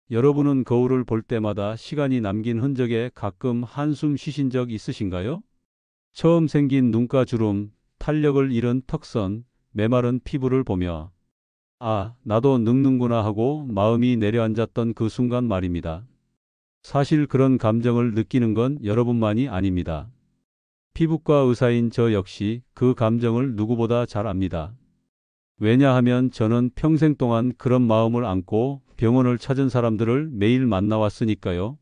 여러분은 거울을 볼 때마다 시간이 남긴 흔적에 가끔 한숨 쉬신 적 있으신가요? 처음 생긴 눈가 주름, 탄력을 잃은 턱선, 메마른 피부를 보며 아, 나도 늙는구나 하고 마음이 내려앉았던 그 순간 말입니다. 사실 그런 감정을 느끼는 건 여러분만이 아닙니다. 피부과 의사인 저 역시 그 감정을 누구보다 잘 압니다. 왜냐하면 저는 평생 동안 그런 마음을 안고 병원을 찾은 사람들을 매일 만나왔으니까요.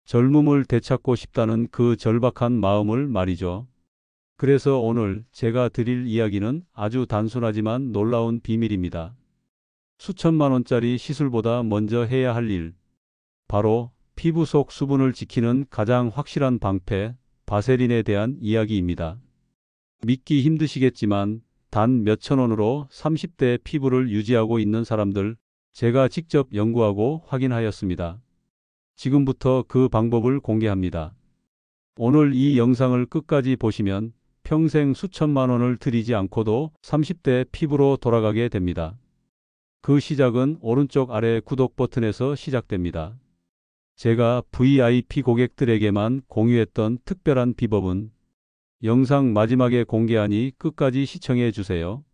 젊음을 되찾고 싶다는 그 절박한 마음을 말이죠. 그래서 오늘 제가 드릴 이야기는 아주 단순하지만 놀라운 비밀입니다. 수천만 원짜리 시술보다 먼저 해야 할 일, 바로 피부 속 수분을 지키는 가장 확실한 방패, 바세린에 대한 이야기입니다. 믿기 힘드시겠지만 단 몇천 원으로 30대 피부를 유지하고 있는 사람들, 제가 직접 연구하고 확인하였습니다. 지금부터 그 방법을 공개합니다. 오늘 이 영상을 끝까지 보시면 평생 수천만 원을 들이지 않고도 30대 피부로 돌아가게 됩니다. 그 시작은 오른쪽 아래 구독 버튼에서 시작됩니다. 제가 VIP 고객들에게만 공유했던 특별한 비법은 영상 마지막에 공개하니 끝까지 시청해 주세요.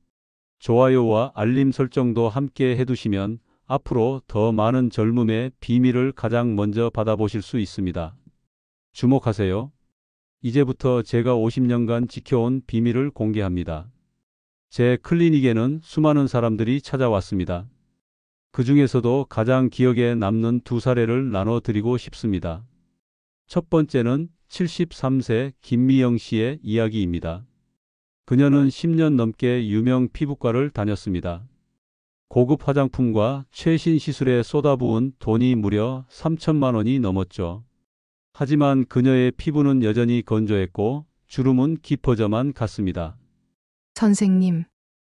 좋아요와 알림 설정도 함께 해두시면 앞으로 더 많은 젊음의 비밀을 가장 먼저 받아보실 수 있습니다. 주목하세요. 이제부터 제가 50년간 지켜온 비밀을 공개합니다. 제 클리닉에는 수많은 사람들이 찾아왔습니다. 그 중에서도 가장 기억에 남는 두 사례를 나눠드리고 싶습니다. 첫 번째는 73세 김미영 씨의 이야기입니다. 그녀는 10년 넘게 유명 피부과를 다녔습니다. 고급 화장품과 최신 시술에 쏟아부은 돈이 무려 3천만 원이 넘었죠. 하지만 그녀의 피부는 여전히 건조했고 주름은 깊어져만 갔습니다. 선생님,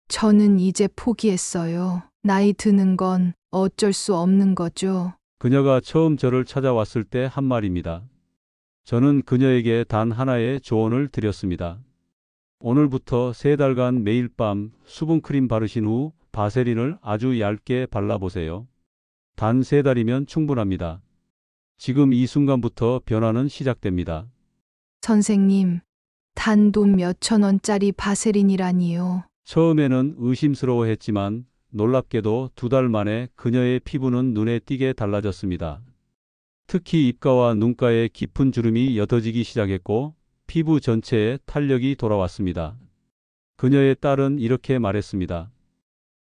저는 이제 포기했어요. 나이 드는 건 어쩔 수 없는 거죠. 그녀가 처음 저를 찾아왔을 때 한 말입니다. 저는 그녀에게 단 하나의 조언을 드렸습니다. 오늘부터 3달간 매일 밤 수분크림 바르신 후 바세린을 아주 얇게 발라보세요. 단 3달이면 충분합니다. 지금 이 순간부터 변화는 시작됩니다. 선생님, 단돈 몇천 원짜리 바세린이라니요. 처음에는 의심스러워했지만 놀랍게도 2달 만에 그녀의 피부는 눈에 띄게 달라졌습니다. 특히 입가와 눈가에 깊은 주름이 옅어지기 시작했고 피부 전체에 탄력이 돌아왔습니다. 그녀의 딸은 이렇게 말했습니다.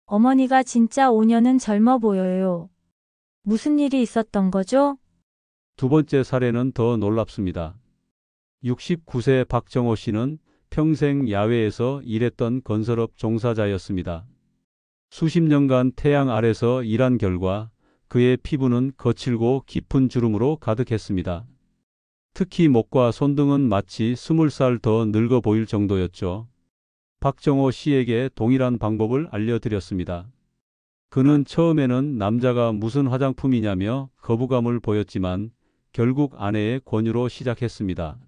어머니가 진짜 5년은 젊어 보여요. 무슨 일이 있었던 거죠? 두 번째 사례는 더 놀랍습니다. 69세 박정호 씨는 평생 야외에서 일했던 건설업 종사자였습니다. 수십 년간 태양 아래서 일한 결과 그의 피부는 거칠고 깊은 주름으로 가득했습니다. 특히 목과 손등은 마치 20살 더 늙어 보일 정도였죠. 박정호 씨에게 동일한 방법을 알려드렸습니다. 그는 처음에는 남자가 무슨 화장품이냐며 거부감을 보였지만 결국 아내의 권유로 시작했습니다.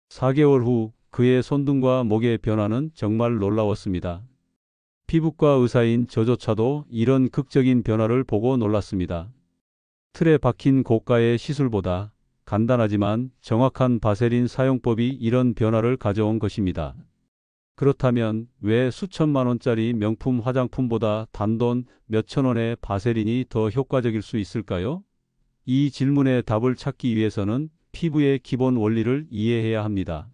4개월 후 그의 손등과 목의 변화는 정말 놀라웠습니다. 피부과 의사인 저조차도 이런 극적인 변화를 보고 놀랐습니다. 틀에 박힌 고가의 시술보다 간단하지만 정확한 바세린 사용법이 이런 변화를 가져온 것입니다. 그렇다면 왜 수천만 원짜리 명품 화장품보다 단돈 몇천 원의 바세린이 더 효과적일 수 있을까요? 이 질문의 답을 찾기 위해서는 피부의 기본 원리를 이해해야 합니다.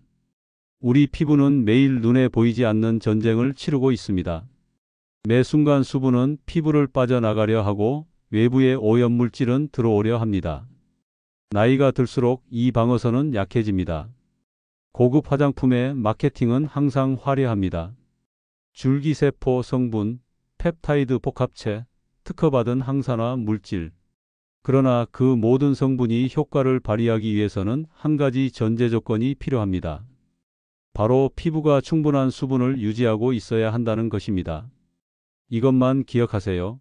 우리 피부는 매일 눈에 보이지 않는 전쟁을 치르고 있습니다. 매 순간 수분은 피부를 빠져나가려 하고 외부의 오염물질은 들어오려 합니다. 나이가 들수록 이 방어선은 약해집니다. 고급 화장품의 마케팅은 항상 화려합니다. 줄기세포 성분, 펩타이드 복합체, 특허받은 항산화 물질. 그러나 그 모든 성분이 효과를 발휘하기 위해서는 한 가지 전제 조건이 필요합니다. 바로 피부가 충분한 수분을 유지하고 있어야 한다는 것입니다. 이것만 기억하세요.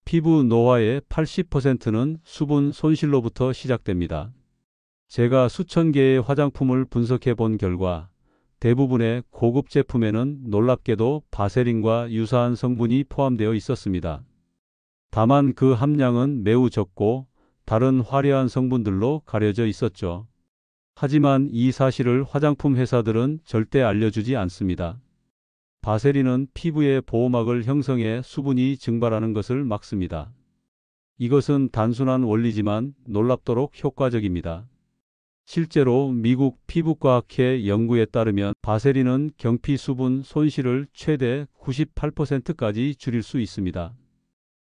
피부 노화의 80%는 수분 손실로부터 시작됩니다. 제가 수천 개의 화장품을 분석해 본 결과 대부분의 고급 제품에는 놀랍게도 바세린과 유사한 성분이 포함되어 있었습니다. 다만 그 함량은 매우 적고 다른 화려한 성분들로 가려져 있었죠. 하지만 이 사실을 화장품 회사들은 절대 알려주지 않습니다. 바세린은 피부의 보호막을 형성해 수분이 증발하는 것을 막습니다. 이것은 단순한 원리지만 놀랍도록 효과적입니다. 실제로 미국 피부과학회 연구에 따르면 바세린은 경피 수분 손실을 최대 98%까지 줄일 수 있습니다.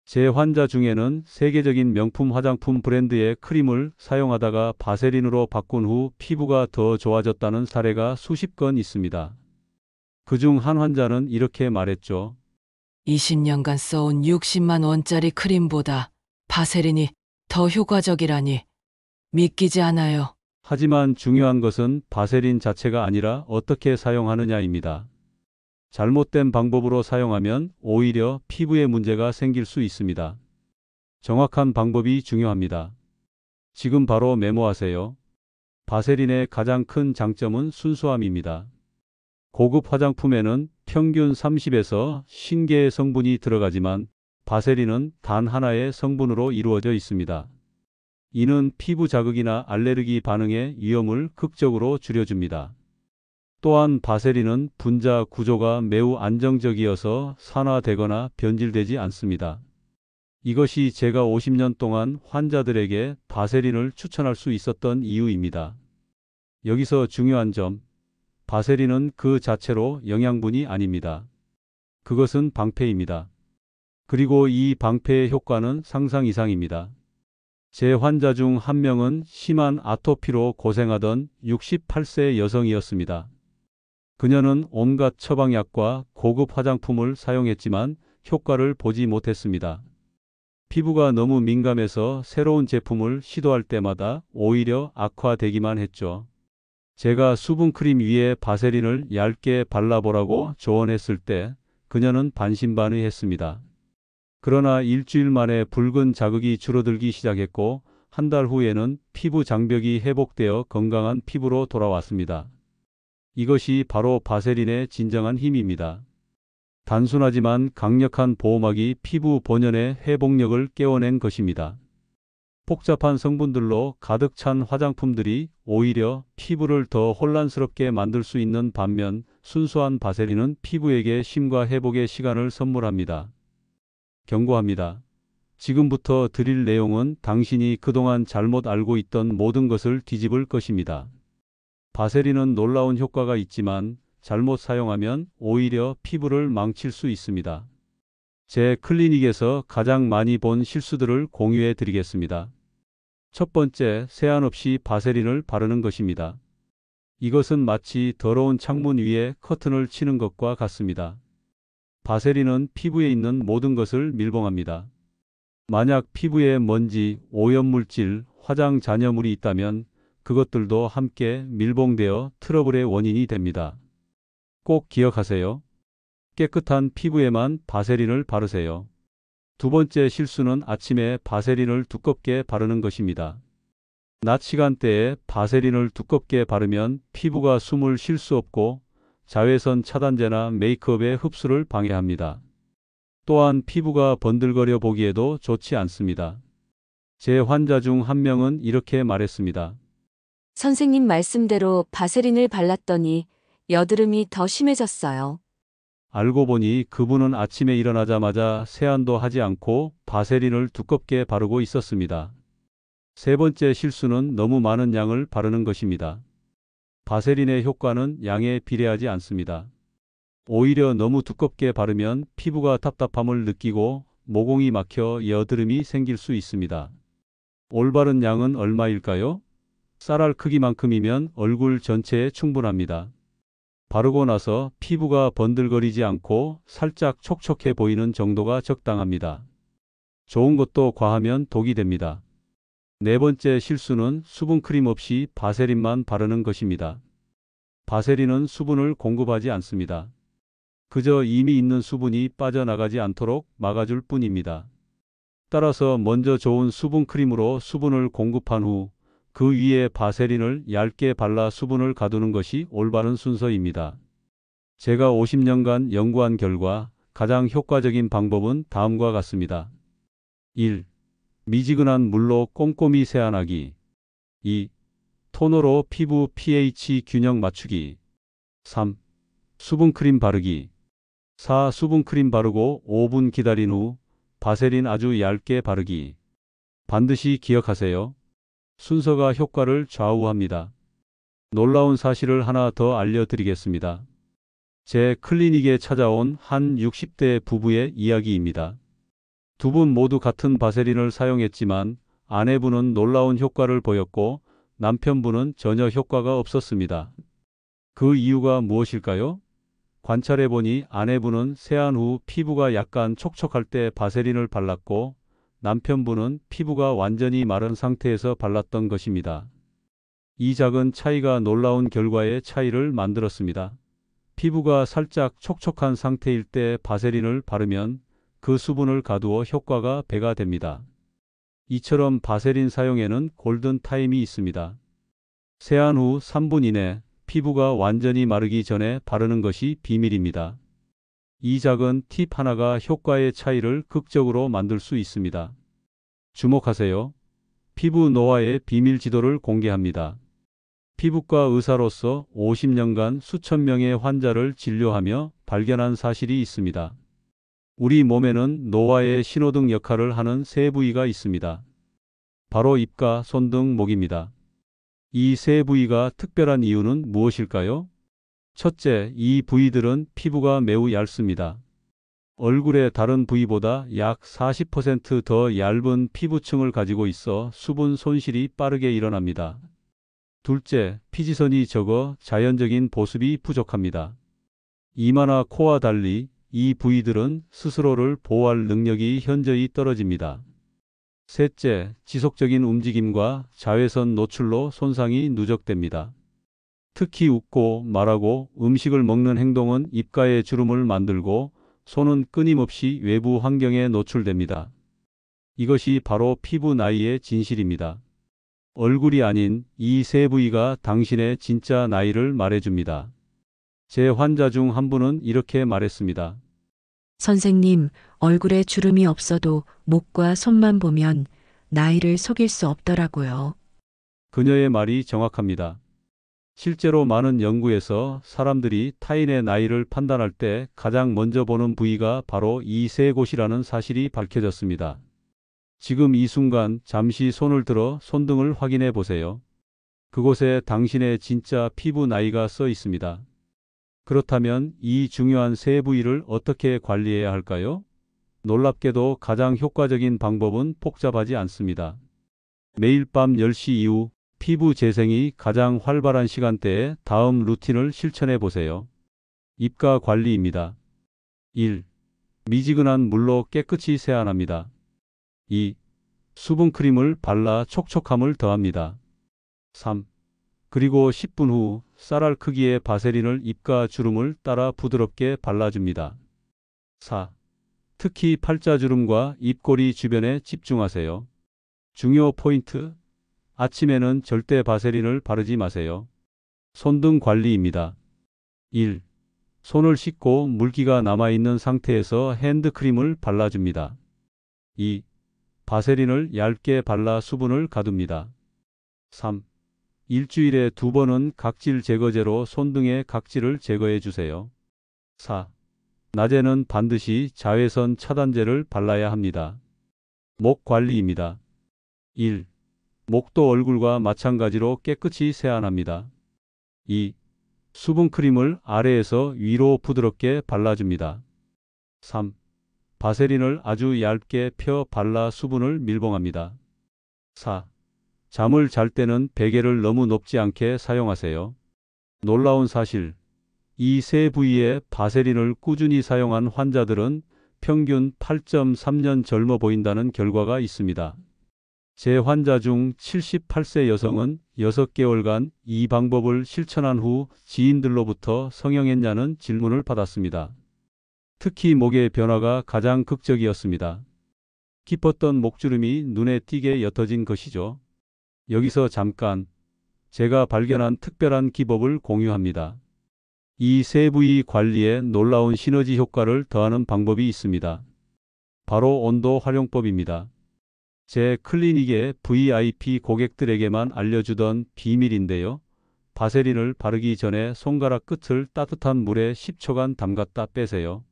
제 환자 중에는 세계적인 명품 화장품 브랜드의 크림을 사용하다가 바세린으로 바꾼 후 피부가 더 좋아졌다는 사례가 수십 건 있습니다. 그중 한 환자는 이렇게 말했죠. 20년간 써온 60만 원짜리 크림보다 바세린이 더 효과적이라니 믿기지 않아요. 하지만 중요한 것은 바세린 자체가 아니라 어떻게 사용하느냐입니다. 잘못된 방법으로 사용하면 오히려 피부에 문제가 생길 수 있습니다. 정확한 방법이 중요합니다. 지금 바로 메모하세요. 바세린의 가장 큰 장점은 순수함입니다. 고급 화장품에는 평균 30에서 50개의 성분이 들어가지만 바세린은 단 하나의 성분으로 이루어져 있습니다. 이는 피부 자극이나 알레르기 반응의 위험을 극적으로 줄여줍니다. 또한 바세린은 분자 구조가 매우 안정적이어서 산화되거나 변질되지 않습니다. 이것이 제가 50년 동안 환자들에게 바세린을 추천할 수 있었던 이유입니다. 여기서 중요한 점, 바세린은 그 자체로 영양분이 아닙니다. 그것은 방패입니다. 그리고 이 방패의 효과는 상상 이상입니다. 제 환자 중 한 명은 심한 아토피로 고생하던 68세 여성이었습니다. 그녀는 온갖 처방약과 고급 화장품을 사용했지만 효과를 보지 못했습니다. 피부가 너무 민감해서 새로운 제품을 시도할 때마다 오히려 악화되기만 했죠. 제가 수분크림 위에 바세린을 얇게 발라보라고 조언했을 때 그녀는 반신반의했습니다. 그러나 일주일 만에 붉은 자극이 줄어들기 시작했고 한 달 후에는 피부 장벽이 회복되어 건강한 피부로 돌아왔습니다. 이것이 바로 바세린의 진정한 힘입니다. 단순하지만 강력한 보호막이 피부 본연의 회복력을 깨워낸 것입니다. 복잡한 성분들로 가득 찬 화장품들이 오히려 피부를 더 혼란스럽게 만들 수 있는 반면 순수한 바세린은 피부에게 쉼과 회복의 시간을 선물합니다. 경고합니다. 지금부터 드릴 내용은 당신이 그동안 잘못 알고 있던 모든 것을 뒤집을 것입니다. 바세린은 놀라운 효과가 있지만 잘못 사용하면 오히려 피부를 망칠 수 있습니다. 제 클리닉에서 가장 많이 본 실수들을 공유해 드리겠습니다. 첫 번째, 세안 없이 바세린을 바르는 것입니다. 이것은 마치 더러운 창문 위에 커튼을 치는 것과 같습니다. 바세린은 피부에 있는 모든 것을 밀봉합니다. 만약 피부에 먼지, 오염물질, 화장 잔여물이 있다면 그것들도 함께 밀봉되어 트러블의 원인이 됩니다. 꼭 기억하세요. 깨끗한 피부에만 바세린을 바르세요. 두 번째 실수는 아침에 바세린을 두껍게 바르는 것입니다. 낮 시간대에 바세린을 두껍게 바르면 피부가 숨을 쉴 수 없고 자외선 차단제나 메이크업의 흡수를 방해합니다. 또한 피부가 번들거려 보기에도 좋지 않습니다. 제 환자 중 한 명은 이렇게 말했습니다. 선생님 말씀대로 바세린을 발랐더니 여드름이 더 심해졌어요. 알고 보니 그분은 아침에 일어나자마자 세안도 하지 않고 바세린을 두껍게 바르고 있었습니다. 세 번째 실수는 너무 많은 양을 바르는 것입니다. 바세린의 효과는 양에 비례하지 않습니다. 오히려 너무 두껍게 바르면 피부가 답답함을 느끼고 모공이 막혀 여드름이 생길 수 있습니다. 올바른 양은 얼마일까요? 쌀알 크기만큼이면 얼굴 전체에 충분합니다. 바르고 나서 피부가 번들거리지 않고 살짝 촉촉해 보이는 정도가 적당합니다. 좋은 것도 과하면 독이 됩니다. 네 번째 실수는 수분크림 없이 바세린만 바르는 것입니다. 바세린은 수분을 공급하지 않습니다. 그저 이미 있는 수분이 빠져나가지 않도록 막아줄 뿐입니다. 따라서 먼저 좋은 수분크림으로 수분을 공급한 후 그 위에 바세린을 얇게 발라 수분을 가두는 것이 올바른 순서입니다. 제가 50년간 연구한 결과 가장 효과적인 방법은 다음과 같습니다. 1. 미지근한 물로 꼼꼼히 세안하기. 2. 토너로 피부 pH 균형 맞추기. 3. 수분크림 바르기. 4. 수분크림 바르고 5분 기다린 후 바세린 아주 얇게 바르기. 반드시 기억하세요. 순서가 효과를 좌우합니다. 놀라운 사실을 하나 더 알려드리겠습니다. 제 클리닉에 찾아온 한 60대 부부의 이야기입니다. 두 분 모두 같은 바세린을 사용했지만 아내분은 놀라운 효과를 보였고 남편분은 전혀 효과가 없었습니다. 그 이유가 무엇일까요? 관찰해보니 아내분은 세안 후 피부가 약간 촉촉할 때 바세린을 발랐고 남편분은 피부가 완전히 마른 상태에서 발랐던 것입니다. 이 작은 차이가 놀라운 결과의 차이를 만들었습니다. 피부가 살짝 촉촉한 상태일 때 바세린을 바르면 그 수분을 가두어 효과가 배가 됩니다. 이처럼 바세린 사용에는 골든 타임이 있습니다. 세안 후 3분 이내 피부가 완전히 마르기 전에 바르는 것이 비밀입니다. 이 작은 팁 하나가 효과의 차이를 극적으로 만들 수 있습니다. 주목하세요. 피부 노화의 비밀 지도를 공개합니다. 피부과 의사로서 50년간 수천 명의 환자를 진료하며 발견한 사실이 있습니다. 우리 몸에는 노화의 신호등 역할을 하는 세 부위가 있습니다. 바로 입과 손 등 목입니다. 이 세 부위가 특별한 이유는 무엇일까요? 첫째, 이 부위들은 피부가 매우 얇습니다. 얼굴의 다른 부위보다 약 40% 더 얇은 피부층을 가지고 있어 수분 손실이 빠르게 일어납니다. 둘째, 피지선이 적어 자연적인 보습이 부족합니다. 이마나 코와 달리 이 부위들은 스스로를 보호할 능력이 현저히 떨어집니다. 셋째, 지속적인 움직임과 자외선 노출로 손상이 누적됩니다. 특히 웃고 말하고 음식을 먹는 행동은 입가에 주름을 만들고 손은 끊임없이 외부 환경에 노출됩니다. 이것이 바로 피부 나이의 진실입니다. 얼굴이 아닌 이 세 부위가 당신의 진짜 나이를 말해줍니다. 제 환자 중 한 분은 이렇게 말했습니다. 선생님, 얼굴에 주름이 없어도 목과 손만 보면 나이를 속일 수 없더라고요. 그녀의 말이 정확합니다. 실제로 많은 연구에서 사람들이 타인의 나이를 판단할 때 가장 먼저 보는 부위가 바로 이 세 곳이라는 사실이 밝혀졌습니다. 지금 이 순간 잠시 손을 들어 손등을 확인해 보세요. 그곳에 당신의 진짜 피부 나이가 써 있습니다. 그렇다면 이 중요한 세 부위를 어떻게 관리해야 할까요? 놀랍게도 가장 효과적인 방법은 복잡하지 않습니다. 매일 밤 10시 이후 피부 재생이 가장 활발한 시간대에 다음 루틴을 실천해 보세요. 입가 관리입니다. 1. 미지근한 물로 깨끗이 세안합니다. 2. 수분크림을 발라 촉촉함을 더합니다. 3. 그리고 10분 후 쌀알 크기의 바세린을 입가 주름을 따라 부드럽게 발라줍니다. 4. 특히 팔자주름과 입꼬리 주변에 집중하세요. 중요 포인트. 아침에는 절대 바세린을 바르지 마세요. 손등 관리입니다. 1. 손을 씻고 물기가 남아있는 상태에서 핸드크림을 발라줍니다. 2. 바세린을 얇게 발라 수분을 가둡니다. 3. 일주일에 2번은 각질 제거제로 손등의 각질을 제거해 주세요. 4. 낮에는 반드시 자외선 차단제를 발라야 합니다. 목 관리입니다. 1. 목도 얼굴과 마찬가지로 깨끗이 세안합니다. 2. 수분크림을 아래에서 위로 부드럽게 발라줍니다. 3. 바세린을 아주 얇게 펴 발라 수분을 밀봉합니다. 4. 잠을 잘 때는 베개를 너무 높지 않게 사용하세요. 놀라운 사실. 이 세 부위에 바세린을 꾸준히 사용한 환자들은 평균 8.3년 젊어 보인다는 결과가 있습니다. 제 환자 중 78세 여성은 6개월간 이 방법을 실천한 후 지인들로부터 성형했냐는 질문을 받았습니다. 특히 목의 변화가 가장 극적이었습니다. 깊었던 목주름이 눈에 띄게 옅어진 것이죠. 여기서 잠깐 제가 발견한 특별한 기법을 공유합니다. 이 세 부위 관리에 놀라운 시너지 효과를 더하는 방법이 있습니다. 바로 온도 활용법입니다. 제 클리닉의 VIP 고객들에게만 알려주던 비밀인데요. 바세린을 바르기 전에 손가락 끝을 따뜻한 물에 10초간 담갔다 빼세요.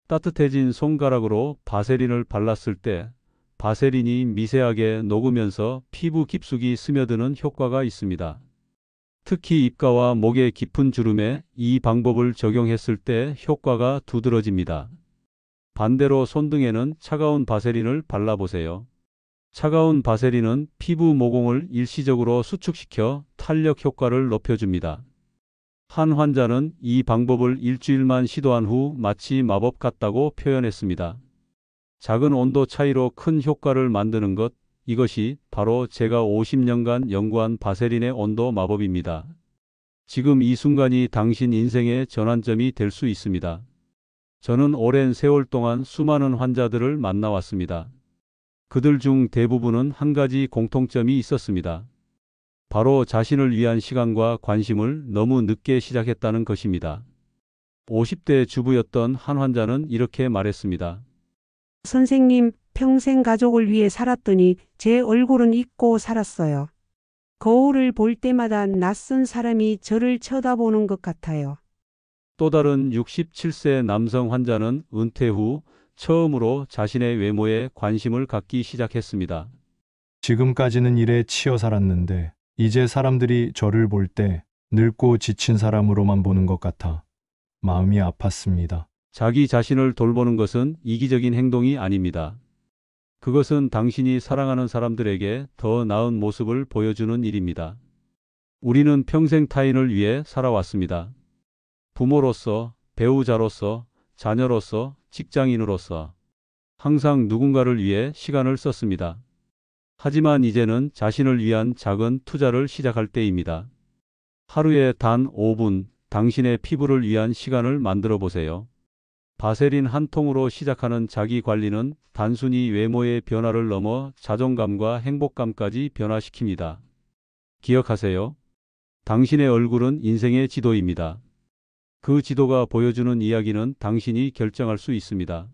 따뜻해진 손가락으로 바세린을 발랐을 때 바세린이 미세하게 녹으면서 피부 깊숙이 스며드는 효과가 있습니다. 특히 입가와 목의 깊은 주름에 이 방법을 적용했을 때 효과가 두드러집니다. 반대로 손등에는 차가운 바세린을 발라보세요. 차가운 바세린은 피부 모공을 일시적으로 수축시켜 탄력 효과를 높여줍니다. 한 환자는 이 방법을 일주일만 시도한 후 마치 마법 같다고 표현했습니다. 작은 온도 차이로 큰 효과를 만드는 것, 이것이 바로 제가 50년간 연구한 바세린의 온도 마법입니다. 지금 이 순간이 당신 인생의 전환점이 될 수 있습니다. 저는 오랜 세월 동안 수많은 환자들을 만나왔습니다. 그들 중 대부분은 한 가지 공통점이 있었습니다. 바로 자신을 위한 시간과 관심을 너무 늦게 시작했다는 것입니다. 50대 주부였던 한 환자는 이렇게 말했습니다. 선생님, 평생 가족을 위해 살았더니 제 얼굴은 잊고 살았어요. 거울을 볼 때마다 낯선 사람이 저를 쳐다보는 것 같아요. 또 다른 67세 남성 환자는 은퇴 후 처음으로 자신의 외모에 관심을 갖기 시작했습니다. 지금까지는 일에 치여 살았는데 이제 사람들이 저를 볼 때 늙고 지친 사람으로만 보는 것 같아 마음이 아팠습니다. 자기 자신을 돌보는 것은 이기적인 행동이 아닙니다. 그것은 당신이 사랑하는 사람들에게 더 나은 모습을 보여주는 일입니다. 우리는 평생 타인을 위해 살아왔습니다. 부모로서, 배우자로서, 자녀로서, 직장인으로서 항상 누군가를 위해 시간을 썼습니다. 하지만 이제는 자신을 위한 작은 투자를 시작할 때입니다. 하루에 단 5분 당신의 피부를 위한 시간을 만들어 보세요. 바세린 한 통으로 시작하는 자기 관리는 단순히 외모의 변화를 넘어 자존감과 행복감까지 변화시킵니다. 기억하세요. 당신의 얼굴은 인생의 지도입니다. 그 지도가 보여주는 이야기는 당신이 결정할 수 있습니다.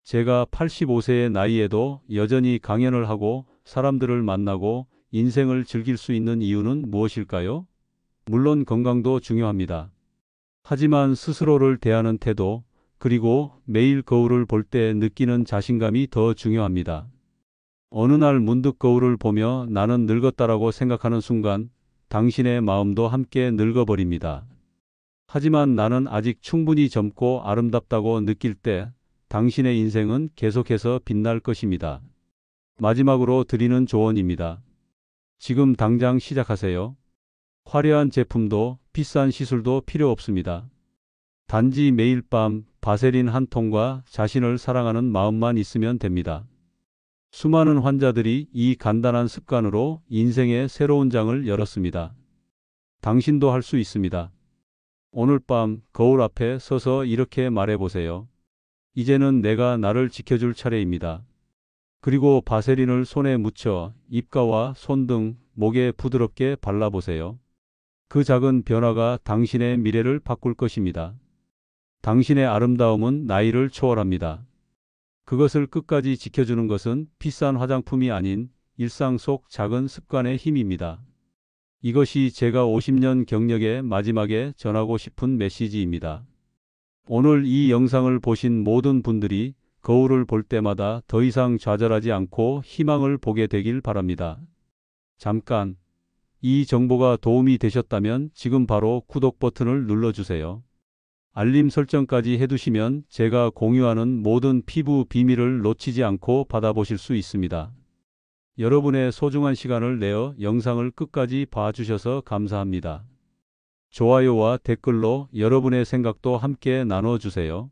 제가 85세의 나이에도 여전히 강연을 하고 사람들을 만나고 인생을 즐길 수 있는 이유는 무엇일까요? 물론 건강도 중요합니다. 하지만 스스로를 대하는 태도, 그리고 매일 거울을 볼 때 느끼는 자신감이 더 중요합니다. 어느 날 문득 거울을 보며 나는 늙었다라고 생각하는 순간 당신의 마음도 함께 늙어버립니다. 하지만 나는 아직 충분히 젊고 아름답다고 느낄 때 당신의 인생은 계속해서 빛날 것입니다. 마지막으로 드리는 조언입니다. 지금 당장 시작하세요. 화려한 제품도 비싼 시술도 필요 없습니다. 단지 매일 밤 바세린 한 통과 자신을 사랑하는 마음만 있으면 됩니다. 수많은 환자들이 이 간단한 습관으로 인생의 새로운 장을 열었습니다. 당신도 할 수 있습니다. 오늘 밤 거울 앞에 서서 이렇게 말해보세요. 이제는 내가 나를 지켜줄 차례입니다. 그리고 바세린을 손에 묻혀 입가와 손등, 목에 부드럽게 발라보세요. 그 작은 변화가 당신의 미래를 바꿀 것입니다. 당신의 아름다움은 나이를 초월합니다. 그것을 끝까지 지켜주는 것은 비싼 화장품이 아닌 일상 속 작은 습관의 힘입니다. 이것이 제가 50년 경력의 마지막에 전하고 싶은 메시지입니다. 오늘 이 영상을 보신 모든 분들이 거울을 볼 때마다 더 이상 좌절하지 않고 희망을 보게 되길 바랍니다. 잠깐, 이 정보가 도움이 되셨다면 지금 바로 구독 버튼을 눌러주세요. 알림 설정까지 해두시면 제가 공유하는 모든 피부 비밀을 놓치지 않고 받아보실 수 있습니다. 여러분의 소중한 시간을 내어 영상을 끝까지 봐주셔서 감사합니다. 좋아요와 댓글로 여러분의 생각도 함께 나눠주세요.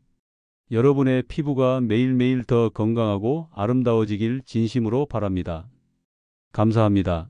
여러분의 피부가 매일매일 더 건강하고 아름다워지길 진심으로 바랍니다. 감사합니다.